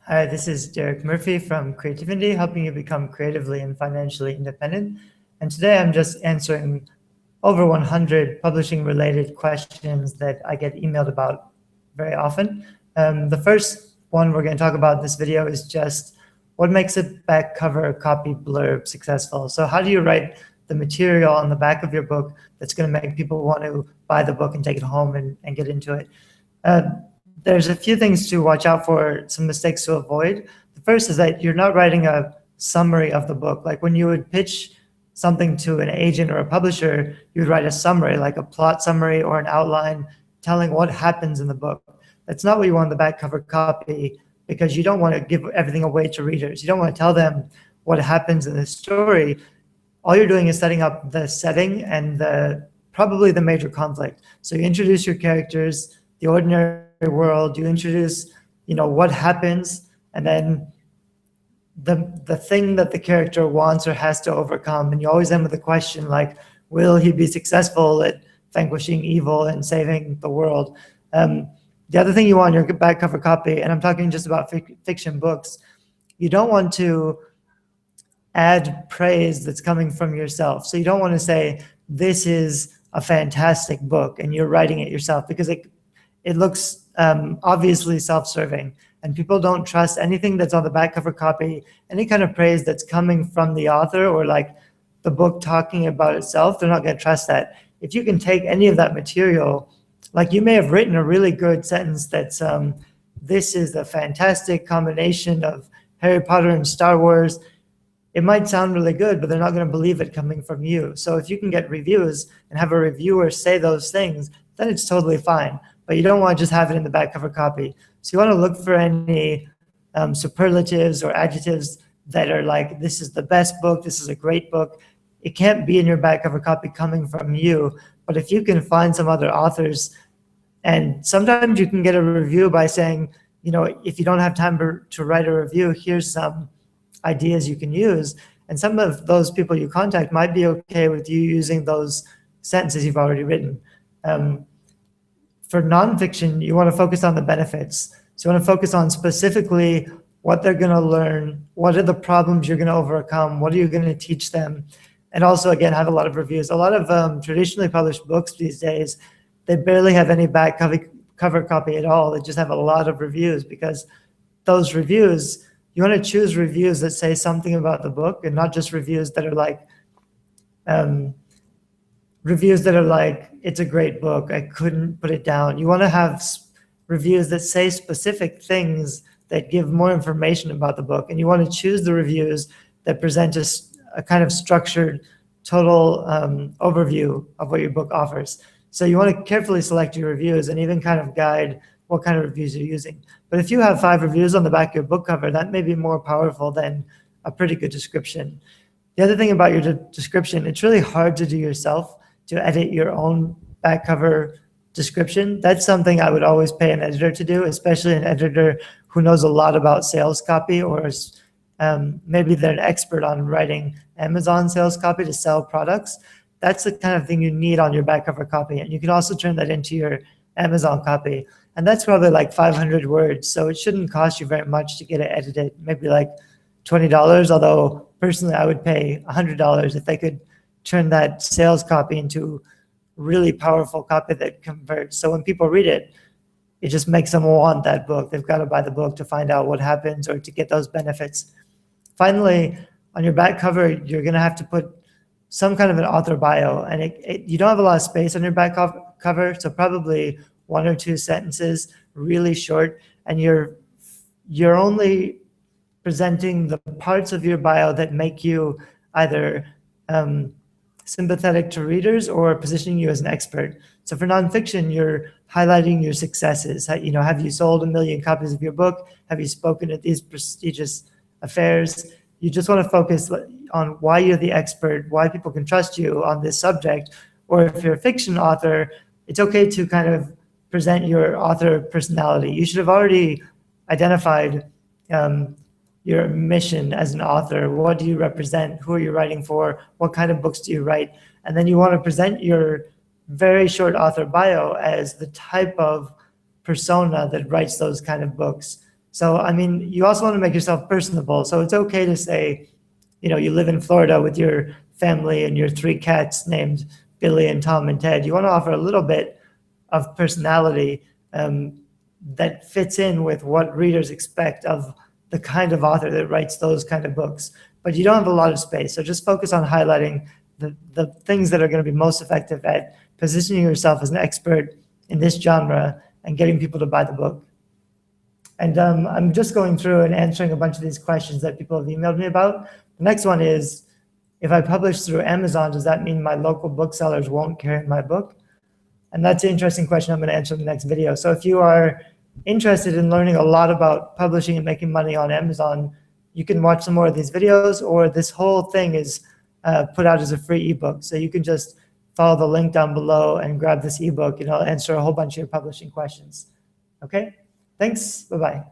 Hi, this is Derek Murphy from Creativity, helping you become creatively and financially independent. And today I'm just answering over 100 publishing-related questions that I get emailed about very often. The first one we're going to talk about in this video is just what makes a back cover copy blurb successful. So how do you write the material on the back of your book that's going to make people want to buy the book and take it home and get into it? There's a few things to watch out for, some mistakes to avoid. The first is that you're not writing a summary of the book. Like when you would pitch something to an agent or a publisher, you would write a summary, like a plot summary or an outline telling what happens in the book. That's not what you want in the back cover copy, because you don't want to give everything away to readers. You don't want to tell them what happens in the story. All you're doing is setting up the setting and probably the major conflict. So you introduce your characters, the ordinary world, you introduce, what happens, and then the thing that the character wants or has to overcome. And you always end with a question like, will he be successful at vanquishing evil and saving the world? The other thing you want in your back cover copy, and I'm talking just about fiction books, you don't want to add praise that's coming from yourself. So you don't want to say, this is a fantastic book, and you're writing it yourself, because it looks obviously self-serving, and people don't trust anything that's on the back cover copy. Any kind of praise that's coming from the author or like the book talking about itself, they're not going to trust that. If you can take any of that material, like you may have written a really good sentence that's, this is a fantastic combination of Harry Potter and Star Wars. It might sound really good, but they're not going to believe it coming from you. So if you can get reviews and have a reviewer say those things, then it's totally fine. But you don't want to just have it in the back cover copy. So you want to look for any superlatives or adjectives that are like, this is the best book, this is a great book. It can't be in your back cover copy coming from you. But if you can find some other authors, and sometimes you can get a review by saying, if you don't have time to write a review, here's some ideas you can use. And some of those people you contact might be okay with you using those sentences you've already written. For nonfiction, you want to focus on the benefits. So you want to focus on specifically what they're going to learn, what are the problems you're going to overcome, what are you going to teach them, and also, again, have a lot of reviews. A lot of traditionally published books these days, they barely have any back cover copy at all. They just have a lot of reviews, because those reviews, you want to choose reviews that say something about the book, and not just reviews that are like, it's a great book, I couldn't put it down. You want to have reviews that say specific things that give more information about the book. And you want to choose the reviews that present a kind of structured, total overview of what your book offers. So you want to carefully select your reviews and even kind of guide what kind of reviews you're using. But if you have 5 reviews on the back of your book cover, that may be more powerful than a pretty good description. The other thing about your description, it's really hard to do yourself, to edit your own back cover description. That's something I would always pay an editor to do, especially an editor who knows a lot about sales copy, or maybe they're an expert on writing Amazon sales copy to sell products. That's the kind of thing you need on your back cover copy. And you can also turn that into your Amazon copy. And that's probably like 500 words. So it shouldn't cost you very much to get it edited, maybe like $20, although personally I would pay $100 if they could turn that sales copy into really powerful copy that converts. So when people read it, it just makes them want that book. They've got to buy the book to find out what happens or to get those benefits. Finally, on your back cover, you're going to have to put some kind of an author bio. And you don't have a lot of space on your back cover, so probably 1 or 2 sentences, really short. And you're only presenting the parts of your bio that make you either sympathetic to readers or positioning you as an expert. So for nonfiction, you're highlighting your successes. Have you sold 1 million copies of your book? Have you spoken at these prestigious affairs? You just want to focus on why you're the expert, why people can trust you on this subject. Or if you're a fiction author, it's okay to kind of present your author personality. You should have already identified your mission as an author. What do you represent? Who are you writing for? What kind of books do you write? And then you want to present your very short author bio as the type of persona that writes those kind of books. So, I mean, you also want to make yourself personable. So it's okay to say, you live in Florida with your family and your 3 cats named Billy and Tom and Ted. You want to offer a little bit of personality that fits in with what readers expect of the kind of author that writes those kind of books. But you don't have a lot of space. So just focus on highlighting the things that are going to be most effective at positioning yourself as an expert in this genre and getting people to buy the book. And I'm just going through and answering a bunch of these questions that people have emailed me about. The next one is, if I publish through Amazon, does that mean my local booksellers won't carry my book? And that's an interesting question I'm going to answer in the next video. So if you are interested in learning a lot about publishing and making money on Amazon, you can watch some more of these videos, or this whole thing is put out as a free ebook. So you can just follow the link down below and grab this ebook, and I'll answer a whole bunch of your publishing questions. Okay? Thanks. Bye-bye.